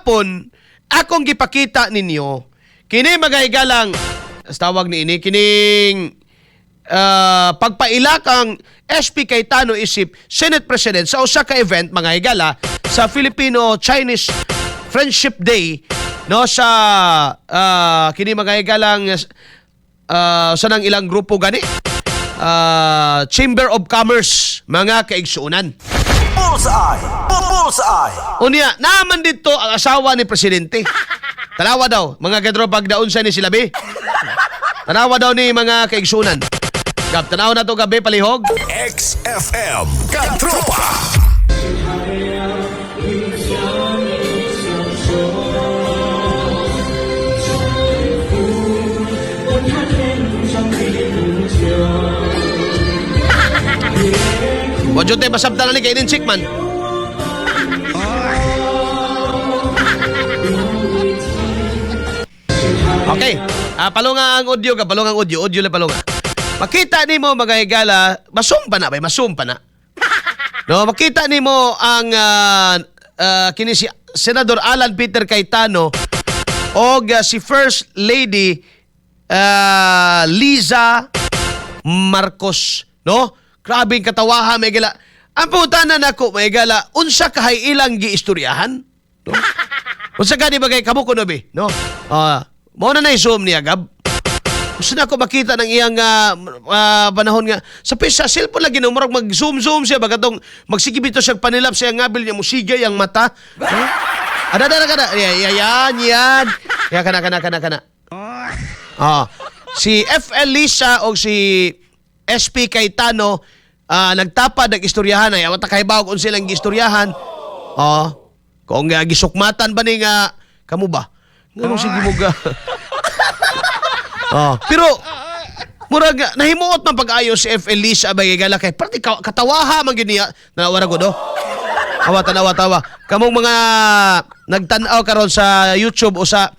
gihapon akong gipakita ninyo kini mga higalang tawag ni ini kining pagpaila kang SP Cayetano isip Senate President sa usa ka event mga higala sa Filipino-Chinese Friendship Day no sa kini mga higalang sa nang ilang grupo gani Chamber of Commerce mga kaigsuunan. Bullseye! Bullseye! Unya, naman dito ang asawa ni Presidente. Tanawa daw, mga kadropag daon sa ni silabi. Tanawa daw ni mga kaigsunan. Gab, tanaw na to gabi palihog. XFM Katropa! Wadyo tayo masabda na ni kainin chickman. Okay. Palunga ang audio ka. Palunga ang audio. Audio lang palunga. Makita ni mo mga higala, masumpa na ba? Masumpa na. No, makita ni mo ang kini si Senador Alan Peter Cayetano o si First Lady Liza Marcos. No? Grabing katawaha, may gala. Ang putanan ako, may gala, unsa kahay ilang giistoryahan? No? Unsa ka di bagay kabuko no, be? No? Mao na i-zoom niya, Gab. Gusto na ako makita ng iyang panahon nga. Sa cellphone lagi na umurag mag-zoom-zoom siya. Bagatong magsigibito siya panilap siya ngabil niya, musigay ang mata. No? Ada. Yan. Ya, kana. Si FL Lisa o si SP Cayetano nagtapad ng istoryahan ay awat kahibaw kung silang istoryahan. Kung gisukmatan ba ni nga kamo ba? Ngano sige mo ga? Pero murag nahimuot man pag-ayos si FL Lisa abay gala kay parti katawaha man gid niya nawara ko do. Tawa. Kamong mga nagtan-aw karon sa YouTube o sa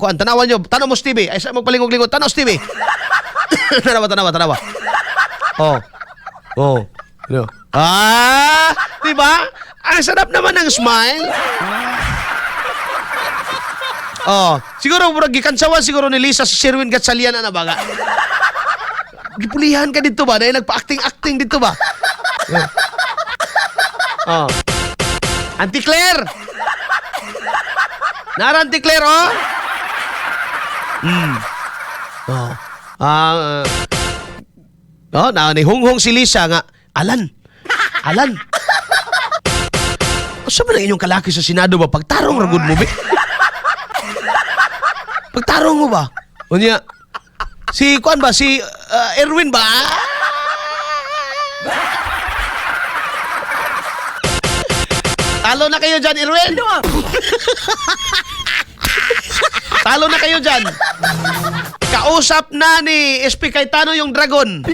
kuan tanawan nyo, Tanamos TV. Ay sa magpalingog-lingog Tanamos TV. Tanawa. Ano? Diba? Ang sarap naman ng smile. Siguro murag gikansawan siguro ni Lisa si Sherwin Gatchalian na baga. Gipulihan ka dito ba? Dahil nagpa-acting dito ba? Auntie Claire! Nara, Auntie Claire, nihunghong si Lisa nga, Alan. Asa ba na inyong kalaki sa Senado ba? Pagtarong ragod mo, be? Pagtarong mo ba? O niya, si Kuan ba? Si Erwin ba? Talo na kayo dyan, Erwin! Talo na kayo dyan! Kausap na ni SP Cayetano yung dragon.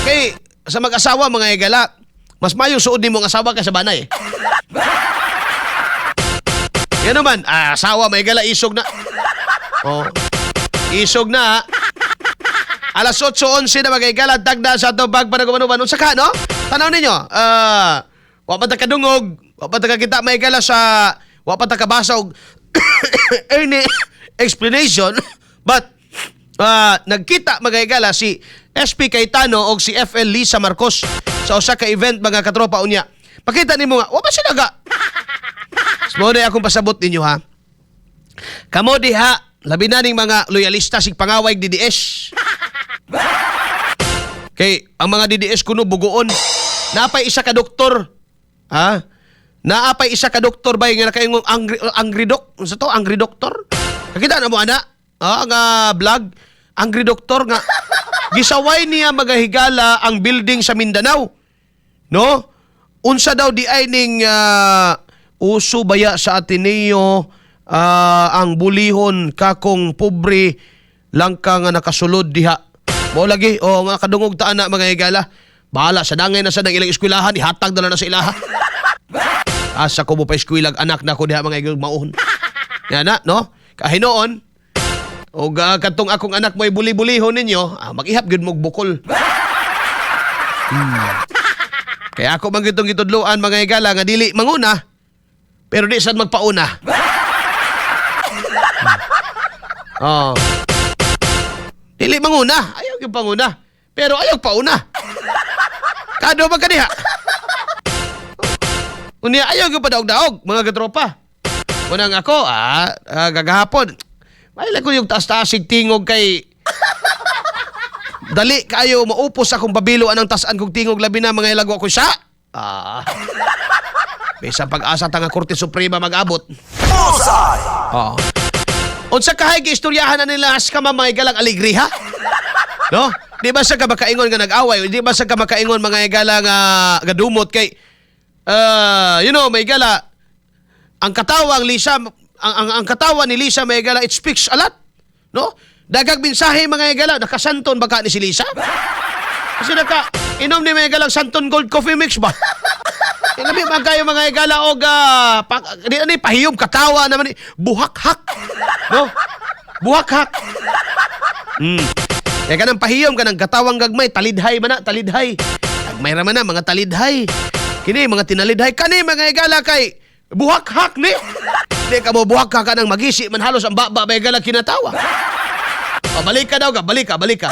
Kay sa mag-asawa mga higala, mas mayo suod ni mong asawa ka sa banay. Yan naman, asawa mga higala isog na. Isog na. Alas 8:11 na mga higala, dagda sa tubag para gumanuman. Unsa ka, no? Tanaw ninyo, wapat ka dungog, wapat ka kita mga higala sa wapat ka basog any explanation, but nagkita mga higala si SP Cayetano o si FL Lisa Marcos sa usa ka event mga katropa unya. Pakita nimo nga, wa ba sila ga? Mo na akong pasabot ninyo ha. Kamo diha, labi na ning mga loyalista sig pangaway DDS. Kay ang mga DDS kuno bugoon. Naapay isa ka doktor. Naapay isa ka doktor ba nga nakaingong angry doc? Unsa to? Angry doktor? Nakita na mo ana? Nga vlog, angry doktor nga gisaway niya magahigala ang building sa Mindanao. No? Unsa daw di ay ning uso baya sa Ateneo ang bulihon kakong pobre lang ka nga nakasulod diha. Mo lagi nga kadungog ta ana mga higala. Bahala sa dangay na sa nang ilang eskwelahan, ihatag na sa ilaha. Asa ko mo pa eskwelag anak na ko diha mga higala mauhon. Yan na, no? Kahinoon, o katong akong anak mo'y buli-bulihon ninyo, mag-ihap gud mog bukol. Kaya ako man gitong gitudloan mga higala nga dili manguna, Pero di sad magpauna. Oh. Dili manguna, ayaw yung panguna. Pero ayaw pauna. Kado ba kaniha? Unya ayaw yung padaog-daog, mga katropa. Unang ako, gagahapon. Mahilang ko yung taas-taasig tingog kay... Dali kayo maupos akong babilo anang tasan kong tingog labi na mga ilago ko siya. Bisa pag-asa tanga Korte Suprema mag-abot. Bullseye! Unsa kahay giistoryahan na nila as ka mamay galang aligriha? No? Di ba sa ka makaingon nga nag-away? Di ba sa ka makaingon mga igala nga gadumot kay may gala ang katawang Lisa ang katawan ni Lisa may gala it speaks a lot. No? Dagag mensahe mga igala nakasanton baka ni si Lisa? Kasi inom ni mga galang Santon Gold Coffee Mix ba? Ilabi man kayo mga igala og pahiyom katawa naman ni buhak-hak. No? Buhak-hak. Kaya ka ng pahiyom ka ng katawang gagmay, talidhay man na, talidhay. Gagmay raman na, mga talidhay. Kini, mga tinalidhay. Kani, mga igala kay buhak-hak ni. Hindi ka mo buhak-hak ka ng magisi, man halos ang baba, mga igala kinatawa. Balik ka daw ka, balik ka.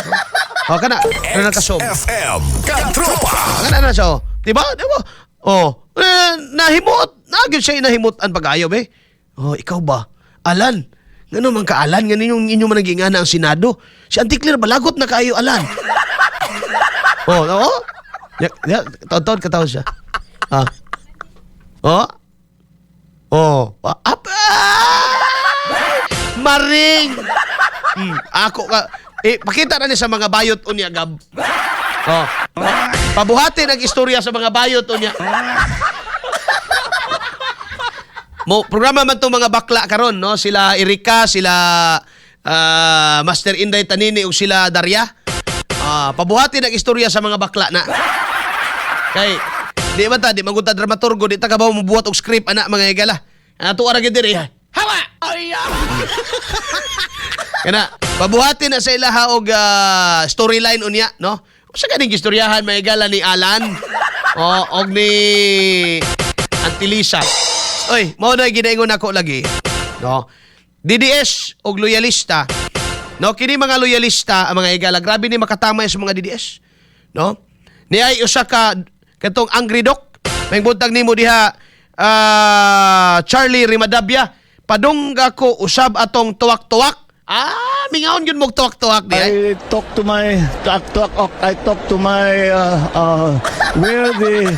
O, kana, na kasom. FM Katropa! Kana na siya, diba? Nahimot. Nagyon siya inahimutan pag-ayaw, eh. Ikaw ba? Alan. Ngano man ka Alan, ngano inyo man naging ana ang Senado. Si Anticlear balagot na kayo Alan. No? Taon kataon siya. Maring. Ako ka pakita na niya sa mga bayot unya gab. Pabuhati nag-istorya sa mga bayot unya. Programa man itong mga bakla karon, no? Sila Erika, sila Master Inday Tanini o sila Daria. Pabuhati nag-istorya sa mga bakla na. Kay, di magunta dramaturgo, di ta ka ba mabuhat og script, anak, mga igala. Tuwa ra gid diri. Hawa! Kana, pabuhati na sa ilaha og storyline unya, no? Usa kaning istoryahan mga igala ni Alan og ni Auntie Lisa. Oy, mao na ginaingon ako lagi. No. DDS og loyalista. No, kini mga loyalista ang mga igala, grabe ni makatamay sa mga DDS. No? Ni ay usa ka katong Angry Doc. May buntag nimo diha Charlie Rimadabia. Padungga ko usab atong tuwak-tuwak. Mingaon gyud mog tuwak-tuwak di ay. I talk to my where the